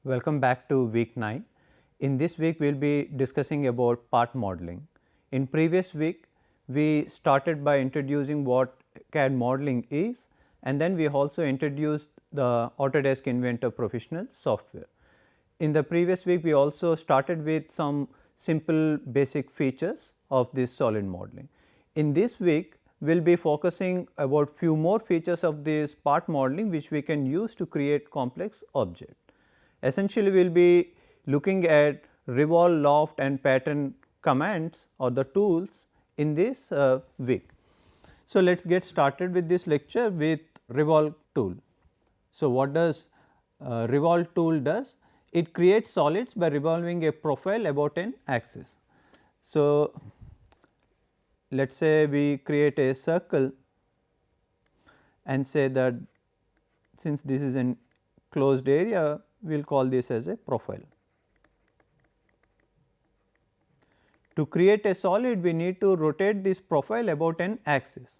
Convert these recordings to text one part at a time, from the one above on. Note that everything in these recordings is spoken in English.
Welcome back to week 9. In this week we will be discussing about part modeling. In previous week we started by introducing what CAD modeling is, and then we also introduced the Autodesk Inventor Professional software. In the previous week we also started with some simple basic features of this solid modeling. In this week we will be focusing about few more features of this part modeling which we can use to create complex object. Essentially we will be looking at revolve, loft and pattern commands or the tools in this week. So, let us get started with this lecture with revolve tool. So, what does revolve tool does? It creates solids by revolving a profile about an axis. So, let us say we create a circle and say that since this is an closed area, we will call this as a profile. To create a solid, we need to rotate this profile about an axis.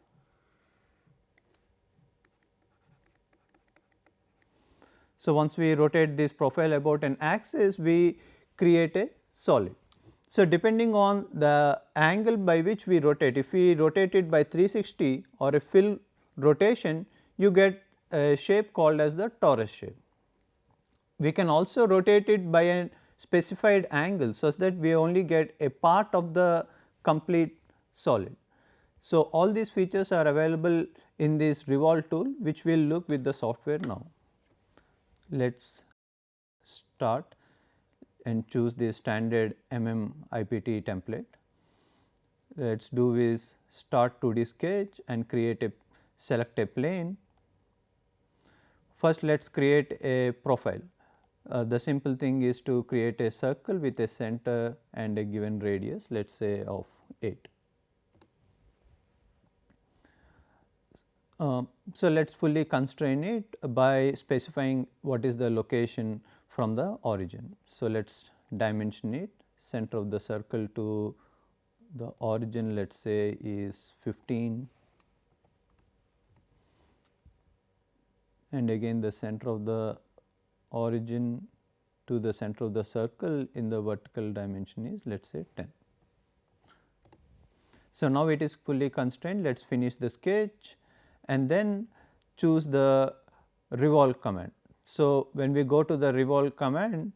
So, once we rotate this profile about an axis, we create a solid. So, depending on the angle by which we rotate, if we rotate it by 360 or a fill rotation, you get a shape called as the torus shape. We can also rotate it by a specified angle such that we only get a part of the complete solid. So, all these features are available in this revolve tool, which we will look with the software now. Let us start and choose the standard IPT template. Let us do is start 2D sketch and select a plane. First let us create a profile. The simple thing is to create a circle with a center and a given radius, let us say of 8. So, let us fully constrain it by specifying what is the location from the origin. So, let us dimension it, center of the circle to the origin let us say is 15, and again the center of the origin to the center of the circle in the vertical dimension is let us say 10. So, now it is fully constrained, let us finish the sketch and then choose the revolve command. So, when we go to the revolve command,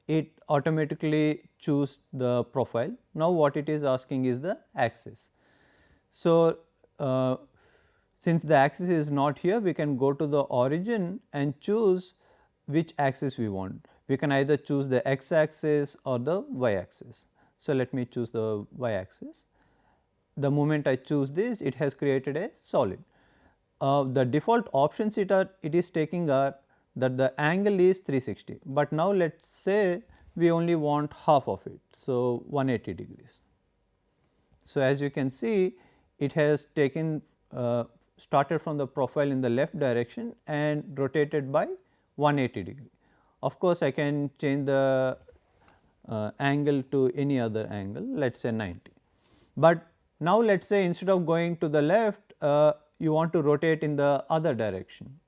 it automatically choose the profile. Now, what it is asking is the axis. So, since the axis is not here, we can go to the origin and choose which axis we want. We can either choose the x axis or the y axis. So, let me choose the y axis. The moment I choose this, it has created a solid. The default options it is taking are that the angle is 360, but now let us say we only want half of it. So, 180 degrees. So, as you can see, it has taken started from the profile in the left direction and rotated by 180 degree. Of course, I can change the angle to any other angle, let us say 90. But now let us say instead of going to the left, you want to rotate in the other direction.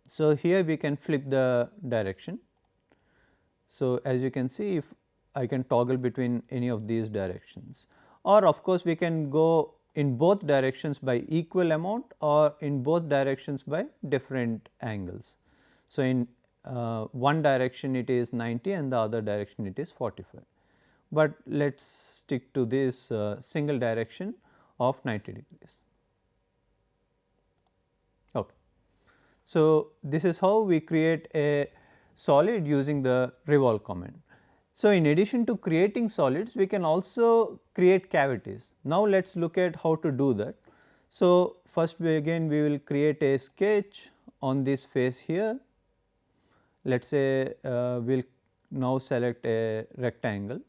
So, here we can flip the direction. So, as you can see, if I can toggle between any of these directions, or of course, we can go in both directions by equal amount or in both directions by different angles. So, in one direction it is 90 and the other direction it is 45, but let us stick to this single direction of 90 degrees. Okay. So, this is how we create a solid using the revolve command. So, in addition to creating solids, we can also create cavities. Now, let us look at how to do that. So, first we will create a sketch on this face here. Let us say we will now select a rectangle.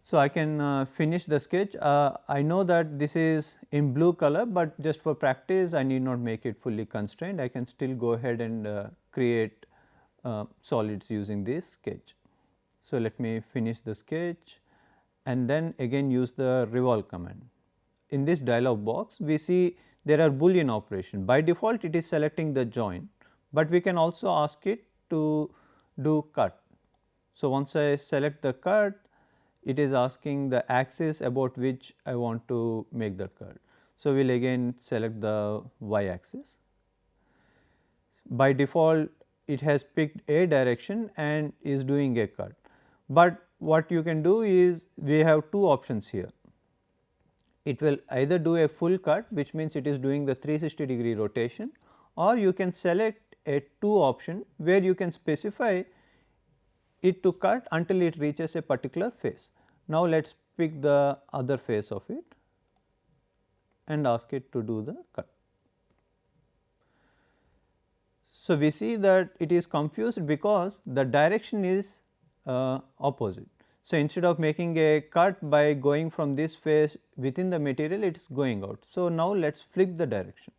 So, I can finish the sketch. I know that this is in blue color, but just for practice I need not make it fully constrained. I can still go ahead and create solids using this sketch. So, let me finish the sketch and then again use the revolve command. in this dialog box we see there are Boolean operation. By default it is selecting the join, but we can also ask it to do cut. So, once I select the cut, it is asking the axis about which I want to make the cut. So, we will again select the y axis. By default it has picked a direction and is doing a cut, but what you can do is we have two options here. It will either do a full cut, which means it is doing the 360-degree rotation, or you can select a 2 option where you can specify it to cut until it reaches a particular face. Now, let us pick the other face of it and ask it to do the cut. So, we see that it is confused because the direction is opposite. So, instead of making a cut by going from this face within the material, it is going out. So, now let us flip the direction.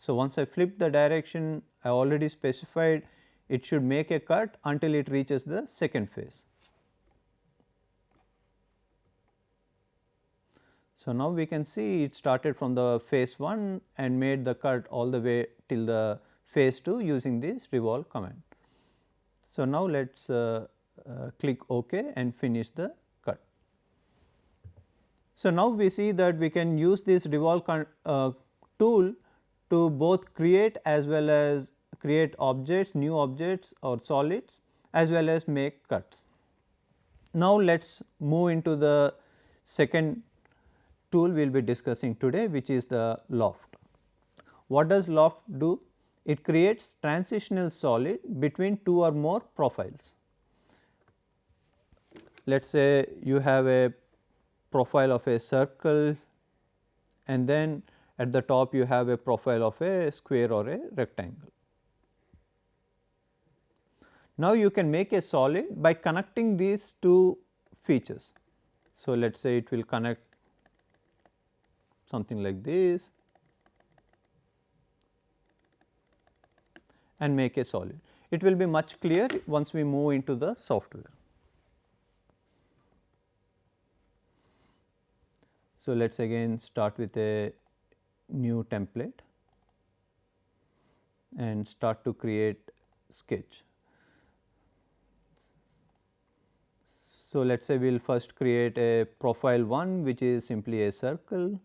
So, once I flip the direction, I already specified it should make a cut until it reaches the second face. So, now we can see it started from the phase 1 and made the cut all the way till the phase 2 using this revolve command. So, now let us click OK and finish the cut. So, now we see that we can use this revolve tool to both create as well as create objects, new objects or solids, as well as make cuts. Now, let us move into the second tool we will be discussing today, which is the loft. What does loft do? It creates transitional solid between two or more profiles. Let us say you have a profile of a circle and then at the top you have a profile of a square or a rectangle. Now, you can make a solid by connecting these two features. So, let us say it will connect something like this and make a solid. It will be much clearer once we move into the software. So, let us again start with a new template and start to create sketch. So, let us say we will first create a profile 1, which is simply a circle.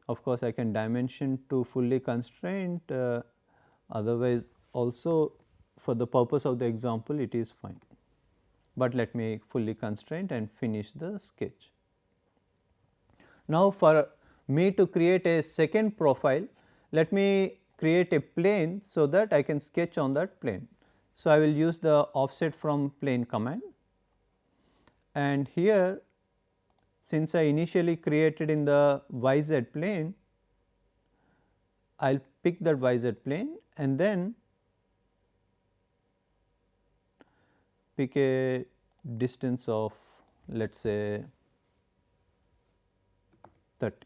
Of course, I can dimension to fully constrained, otherwise also for the purpose of the example it is fine, but let me fully constrained and finish the sketch. Now, for me to create a second profile, let me create a plane so that I can sketch on that plane. So, I will use the offset from plane command, and here since I initially created in the YZ plane, I will pick that YZ plane and then pick a distance of let us say 30.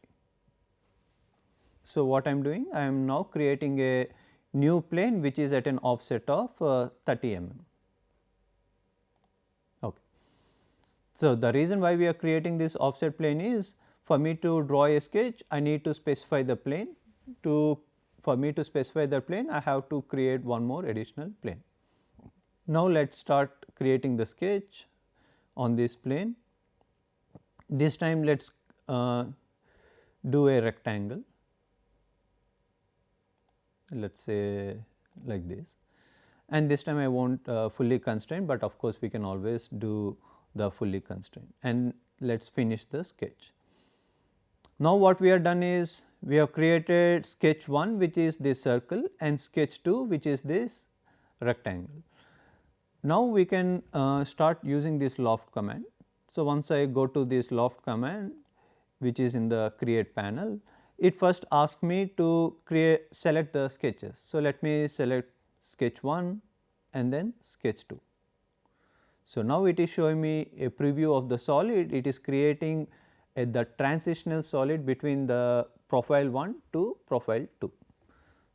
So, what I am doing? I am now creating a new plane which is at an offset of 30 mm. Okay. So, the reason why we are creating this offset plane is for me to draw a sketch, I need to specify the plane. For me to specify the plane, I have to create one more additional plane. Now, let us start creating the sketch on this plane. This time let us do a rectangle, let us say like this, and this time I want fully constrained, but of course, we can always do the fully constrained, and let us finish the sketch. Now, what we have done is we have created sketch 1, which is this circle, and sketch 2, which is this rectangle. Now, we can start using this loft command. So, once I go to this loft command, which is in the create panel, it first asks me to select the sketches. So, let me select sketch 1 and then sketch 2. So, now it is showing me a preview of the solid. It is creating the transitional solid between the profile 1 to profile 2.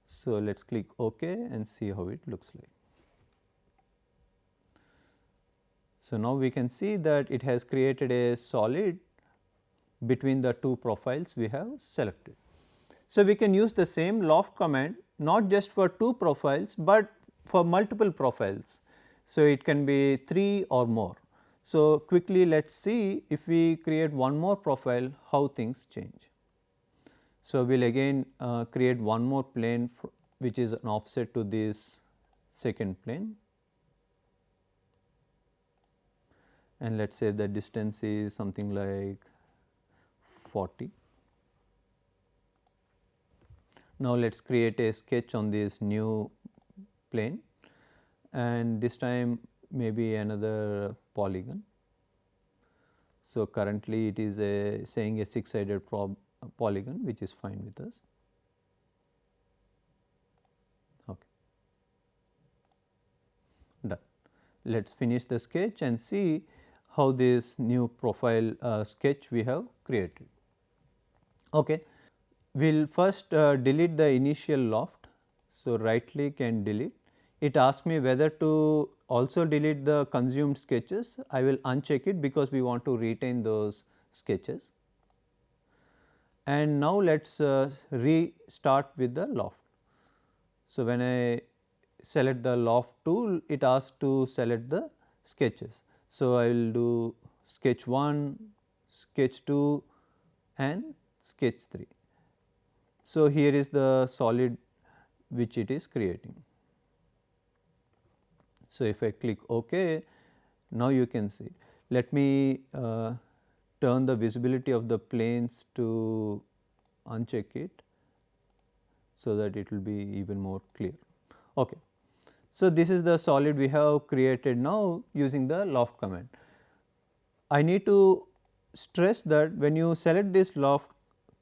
So, let us click OK and see how it looks like. So, now we can see that it has created a solid between the two profiles we have selected. So, we can use the same loft command not just for two profiles, but for multiple profiles. So, it can be 3 or more. So, quickly let us see if we create one more profile how things change. So, we will again create one more plane which is an offset to this second plane, and let us say the distance is something like 40. Now, let us create a sketch on this new plane, and this time maybe another polygon. So, currently it is saying a 6-sided polygon, which is fine with us. Okay. Done. Let us finish the sketch and see how this new profile sketch we have created. Okay. We will first delete the initial loft. So, right click and delete. It asks me whether to also delete the consumed sketches. I will uncheck it because we want to retain those sketches. And now, let us restart with the loft. So, when I select the loft tool, it asks to select the sketches. So, I will do sketch 1, sketch 2 and sketch 3. So, here is the solid which it is creating. So, if I click OK, now you can see. Let me turn the visibility of the planes to uncheck it, so that it will be even more clear. Okay. So, this is the solid we have created now using the loft command. I need to stress that when you select this loft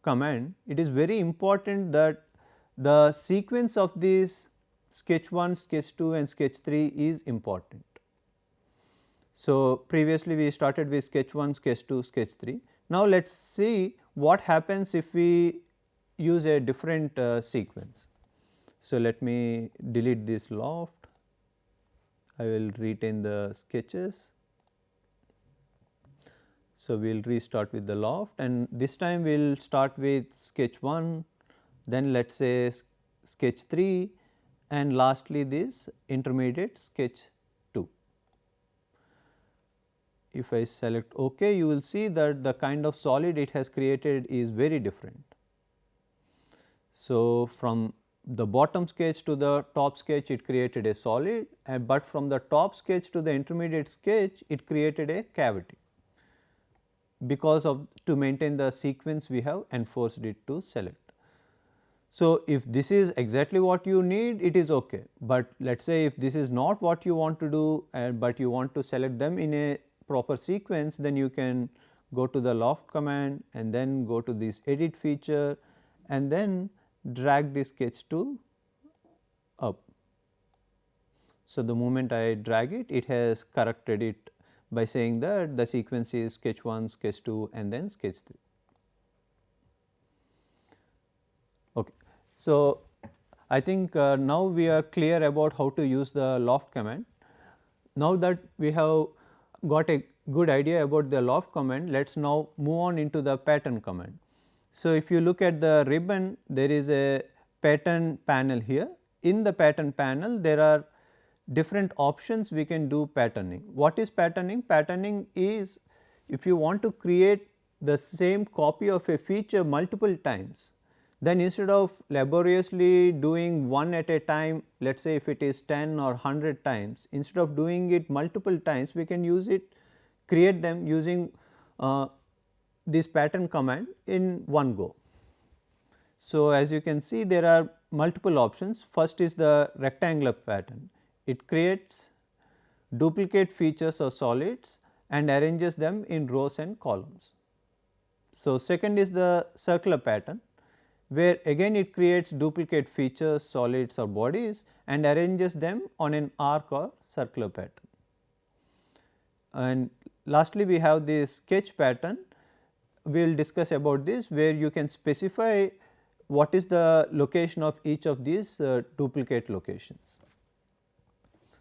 command, it is very important that the sequence of this sketch 1, sketch 2 and sketch 3 is important. So, previously we started with sketch 1, sketch 2, sketch 3. Now, let us see what happens if we use a different sequence. So, let me delete this loft. I will retain the sketches. So, we will restart with the loft, and this time we will start with sketch 1, then let us say sketch 3 and lastly this intermediate sketch 2. If I select OK, you will see that the kind of solid it has created is very different. So, from the bottom sketch to the top sketch it created a solid, but from the top sketch to the intermediate sketch it created a cavity, because of to maintain the sequence we have enforced it to select. So, if this is exactly what you need, it is okay, but let us say if this is not what you want to do, but you want to select them in a proper sequence, then you can go to the loft command and then go to this edit feature and then drag this sketch tool up. So, the moment I drag it, it has corrected it by saying that the sequence is sketch 1, sketch 2 and then sketch 3. Okay. So, I think now we are clear about how to use the loft command. Now that we have got a good idea about the loft command, let us now move on into the pattern command. So, if you look at the ribbon, there is a pattern panel here. In the pattern panel, there are different options we can do patterning. What is patterning? Patterning is if you want to create the same copy of a feature multiple times, then instead of laboriously doing one at a time, let us say if it is 10 or 100 times, instead of doing it multiple times, we can use it, create them using this pattern command in one go. So, as you can see, there are multiple options. First is the rectangular pattern. It creates duplicate features or solids and arranges them in rows and columns. So, second is the circular pattern, where again it creates duplicate features, solids or bodies and arranges them on an arc or circular pattern. And lastly, we have this sketch pattern. We will discuss about this, where you can specify what is the location of each of these duplicate locations.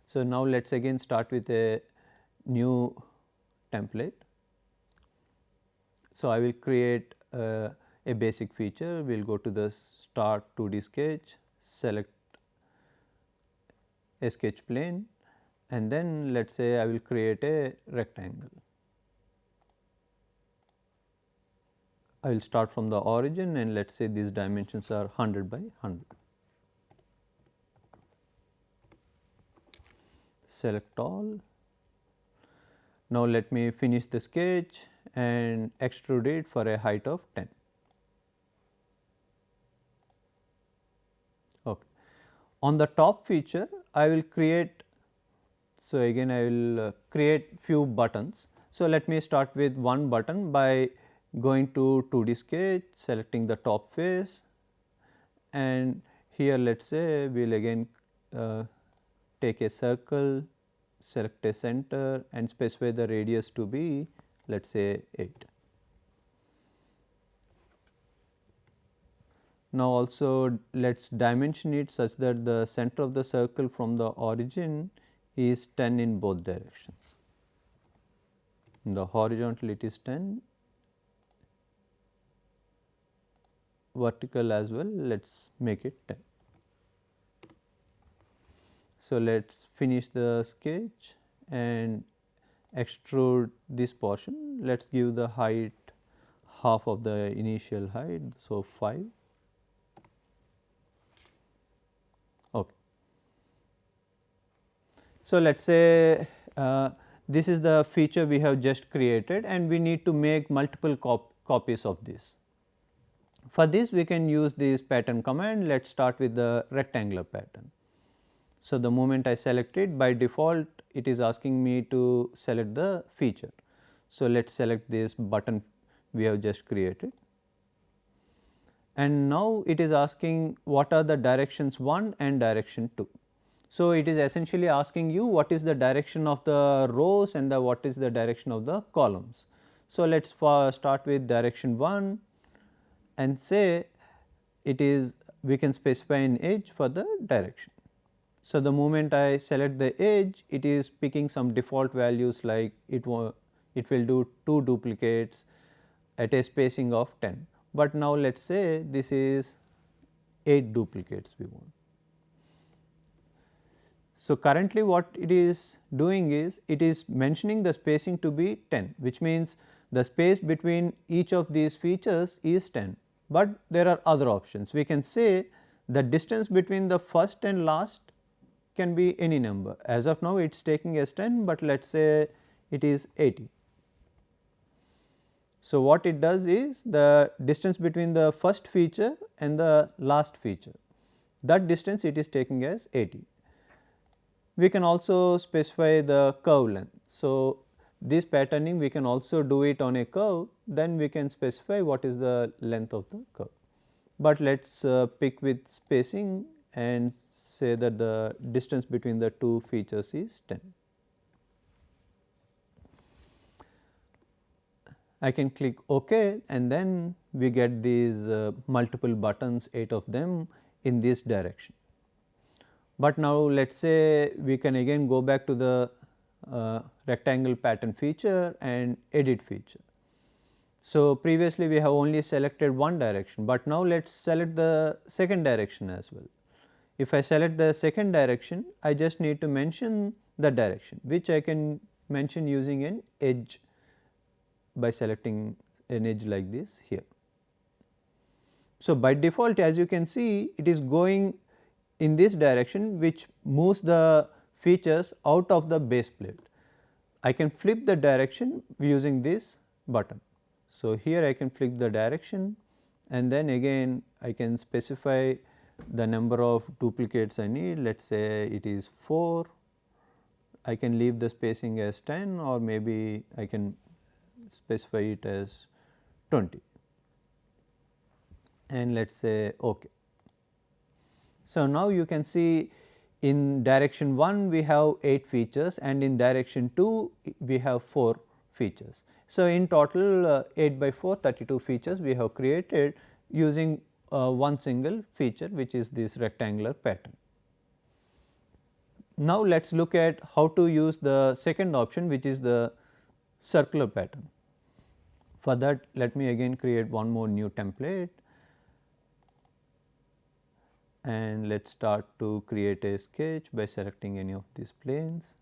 So, now let us again start with a new template. So, I will create a basic feature. We will go to the start 2D sketch, select a sketch plane, and then let us say I will create a rectangle. I will start from the origin and let us say these dimensions are 100 by 100. Select all. Now, let me finish the sketch and extrude it for a height of 10. Okay. On the top feature, I will create, so again I will create few buttons. So, let me start with one button by going to 2D sketch, selecting the top face, and here let us say we will again take a circle, select a center and specify the radius to be let us say 8. Now, also let us dimension it such that the center of the circle from the origin is 10 in both directions. In the horizontal it is 10, vertical as well, let us make it 10. So, let us finish the sketch and extrude this portion. Let us give the height half of the initial height, so 5. Okay. So, let us say this is the feature we have just created and we need to make multiple copies of this. For this we can use this pattern command. Let us start with the rectangular pattern. So, the moment I select it, by default it is asking me to select the feature. So, let us select this button we have just created, and now it is asking what are the directions 1 and direction 2. So, it is essentially asking you what is the direction of the rows and what is the direction of the columns. So, let us start with direction 1 and say it is, we can specify an edge for the direction. So, the moment I select the edge, it is picking some default values like it will do 2 duplicates at a spacing of 10, but now let us say this is 8 duplicates we want. So, currently what it is doing is it is mentioning the spacing to be 10, which means the space between each of these features is 10, but there are other options. We can say the distance between the first and last can be any number. As of now it is taking as 10, but let us say it is 80. So, what it does is the distance between the first feature and the last feature, that distance it is taking as 80. We can also specify the curve length. So, this patterning we can also do it on a curve, then we can specify what is the length of the curve. But let us pick with spacing and say that the distance between the two features is 10. I can click OK and then we get these multiple buttons, 8 of them in this direction. But now let us say we can again go back to the rectangle pattern feature and edit feature. So, previously we have only selected one direction, but now let us select the second direction as well. If I select the second direction, I just need to mention the direction, which I can mention using an edge by selecting an edge like this here. So, by default as you can see it is going in this direction, which moves the features out of the base plate. I can flip the direction using this button. So, here I can flip the direction and then again I can specify the number of duplicates I need. Let us say it is 4. I can leave the spacing as 10 or maybe I can specify it as 20 and let us say OK. So, now you can see in direction 1 we have 8 features and in direction 2 we have 4 features. So, in total 8 by 4 32 features we have created using one single feature, which is this rectangular pattern. Now, let us look at how to use the second option, which is the circular pattern. For that, let me again create one more new template, and let us start to create a sketch by selecting any of these planes.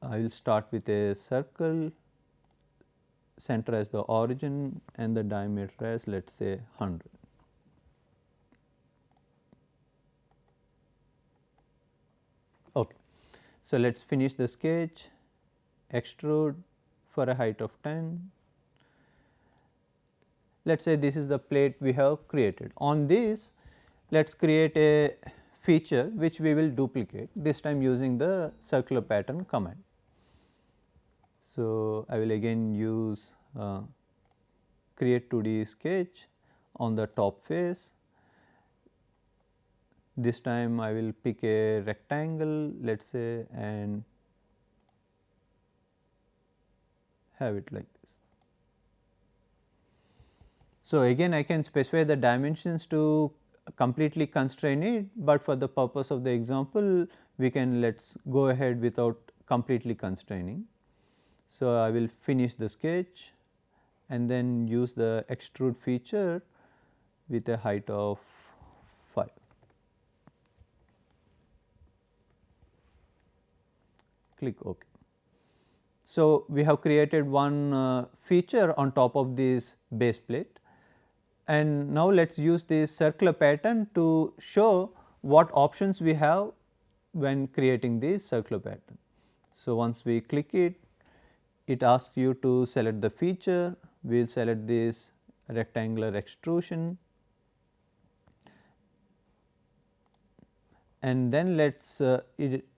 I will start with a circle, center as the origin and the diameter as, let us say, 100. Okay. So, let us finish the sketch, extrude for a height of 10. Let us say this is the plate we have created. On this, let us create a feature which we will duplicate, this time using the circular pattern command. So, I will again use create 2D sketch on the top face. This time I will pick a rectangle, let us say, and have it like this. So, again I can specify the dimensions to completely constrain it, but for the purpose of the example we can let us go ahead without completely constraining. So, I will finish the sketch and then use the extrude feature with a height of 5. Click OK. So, we have created one feature on top of this base plate, and now let us use this circular pattern to show what options we have when creating this circular pattern. So, once we click it, it asks you to select the feature. We will select this rectangular extrusion, and then let us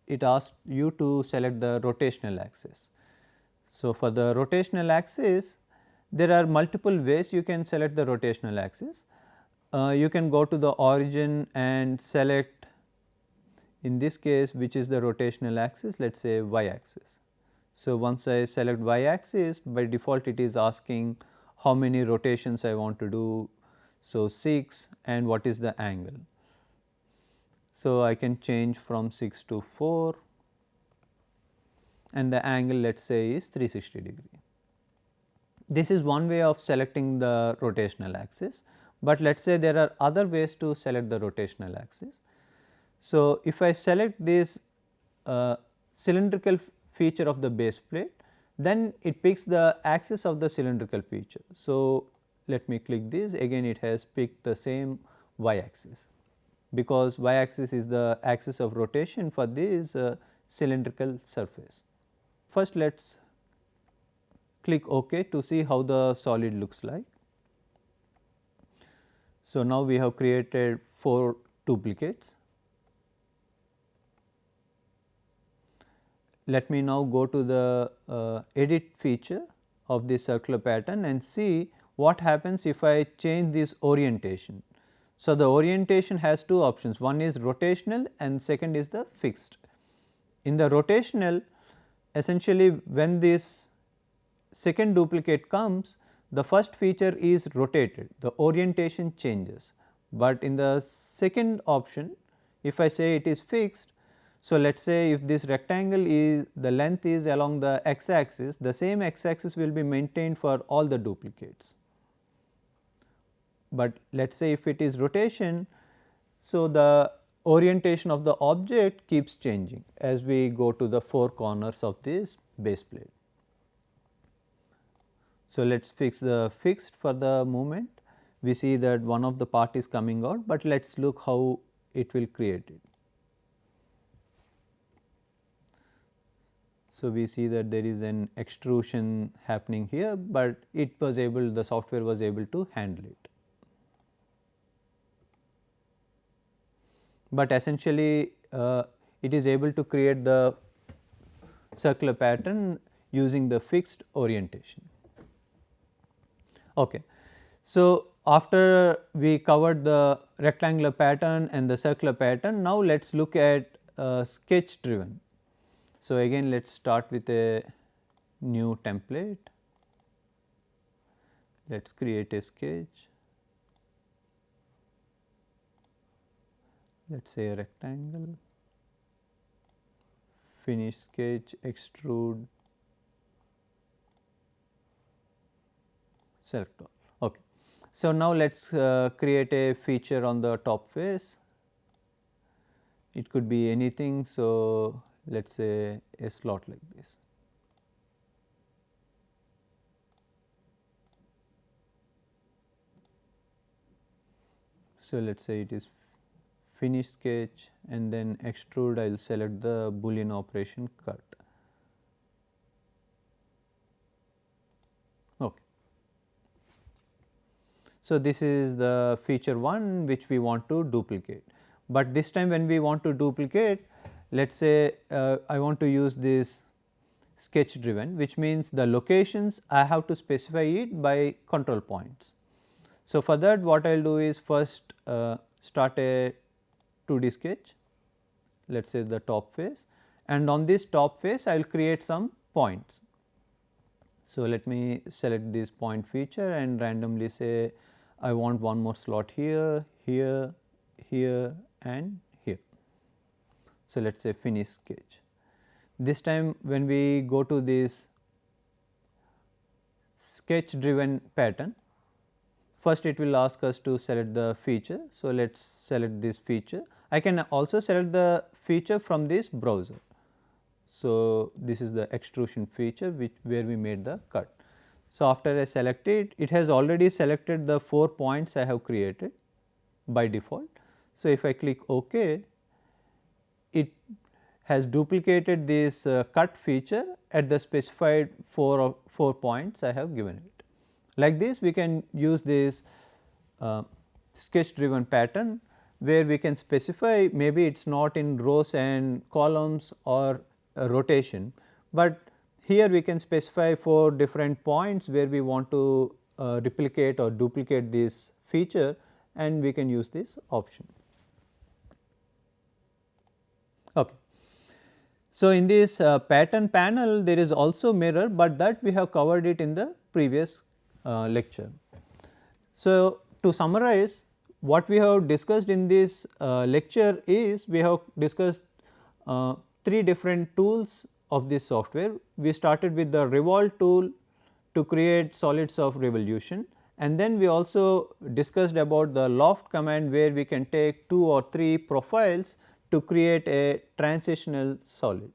it asks you to select the rotational axis. So, for the rotational axis, there are multiple ways you can select the rotational axis. You can go to the origin and select, in this case, which is the rotational axis, let us say y axis. So, once I select y axis, by default it is asking how many rotations I want to do. So, 6, and what is the angle. So, I can change from 6 to 4, and the angle let us say is 360 degree. This is one way of selecting the rotational axis, but let us say there are other ways to select the rotational axis. So, if I select this cylindrical feature of the base plate, then it picks the axis of the cylindrical feature. So, let me click this, again it has picked the same y axis, because y axis is the axis of rotation for this cylindrical surface. First, let us click OK to see how the solid looks like. So, now we have created 4 duplicates. Let me now go to the edit feature of this circular pattern and see what happens if I change this orientation. So, the orientation has two options, one is rotational and second is the fixed. In the rotational, essentially when this second duplicate comes, the first feature is rotated, the orientation changes, but in the second option, if I say it is fixed, so let us say if this rectangle is, the length is along the x axis, the same x axis will be maintained for all the duplicates. But let us say if it is rotation, so the orientation of the object keeps changing as we go to the 4 corners of this base plate. So, let us fix the fixed for the moment. We see that one of the part is coming out, but let us look how it will create it. So, we see that there is an extrusion happening here, but it was able, the software was able to handle it. But essentially it is able to create the circular pattern using the fixed orientation. Okay. So, after we covered the rectangular pattern and the circular pattern, now let us look at sketch driven. So, again let us start with a new template, let us create a sketch, let us say a rectangle. finish sketch, extrude, select all. Okay. So, now let us create a feature on the top face. It could be anything. So, let us say a slot like this. So, let us say it is finish sketch and then extrude, I will select the Boolean operation cut. Okay. So, this is the feature 1 which we want to duplicate, but this time when we want to duplicate, let us say I want to use this sketch driven, which means the locations I have to specify it by control points. So, for that what I will do is first start a 2D sketch, let us say the top face, and on this top face I will create some points. So, let me select this point feature and randomly say I want one more slot here, here, here and here. So, let us say finish sketch. This time when we go to this sketch driven pattern, first it will ask us to select the feature. So, let us select this feature. I can also select the feature from this browser. So, this is the extrusion feature where we made the cut. So, after I select it, it has already selected the 4 points I have created by default. So, if I click OK, it has duplicated this cut feature at the specified 4 points I have given it. Like this we can use this sketch driven pattern where we can specify, maybe it is not in rows and columns or rotation, but here we can specify 4 different points where we want to replicate or duplicate this feature, and we can use this option. Okay. So, in this pattern panel there is also mirror, but that we have covered it in the previous lecture. So, to summarize, what we have discussed in this lecture is we have discussed 3 different tools of this software. We started with the revolve tool to create solids of revolution, and then we also discussed about the loft command where we can take 2 or 3 profiles to create a transitional solid.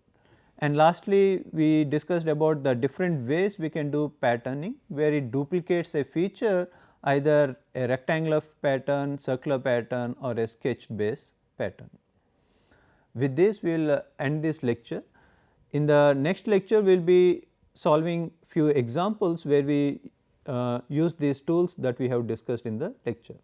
And lastly, we discussed about the different ways we can do patterning, where it duplicates a feature, either a rectangular pattern, circular pattern or a sketch based pattern. With this we will end this lecture. In the next lecture we will be solving few examples where we use these tools that we have discussed in the lecture.